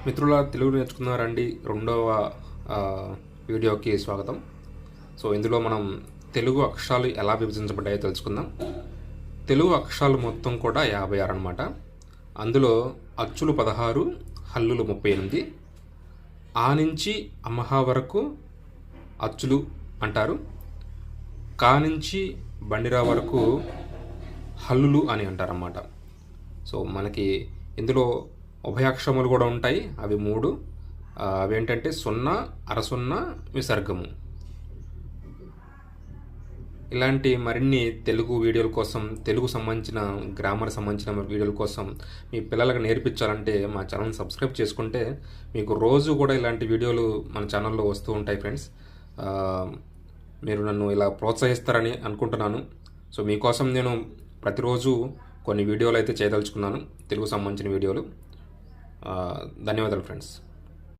మిత్రుల తెలుగు నేర్చుకున్నారండి రెండవ వీడియోకి స్వాగతం. సో ఇందులో మనం తెలుగు అక్షరాలు ఎలా విభజించబడ్డాయో తెలుసుకుందాం. తెలుగు అక్షరాలు మొత్తం కూడా 56 అన్నమాట. అందులో అచ్చులు 16, హల్లులు 38. ఆ నుంచి అమహ వరకు అచ్చులు అంటారు. కా నుంచి బండిరా వరకు హల్లులు అని అంటారన్నమాట. సో మనకి ఇందులో ఉభయాక్షరములు కూడా ఉంటాయి. అవి 3. అవేంటంటే 0, అరసున్న, విసర్గము. ఇలాంటి మరిన్ని తెలుగు వీడియోల కోసం, తెలుగు సంబంధించిన గ్రామర్ సంబంధించిన వీడియోల కోసం మీ పిల్లలకు నేర్పించాలంటే మా ఛానల్ని సబ్స్క్రైబ్ చేసుకుంటే మీకు రోజు కూడా ఇలాంటి వీడియోలు మన ఛానల్లో వస్తూ ఉంటాయి ఫ్రెండ్స్. మీరు నన్ను ఇలా ప్రోత్సహిస్తారని అనుకుంటున్నాను. సో మీకోసం నేను ప్రతిరోజు కొన్ని వీడియోలు అయితే చేయదలుచుకున్నాను, తెలుగు సంబంధించిన వీడియోలు. ధన్యవాదాలు ఫ్రెండ్స్.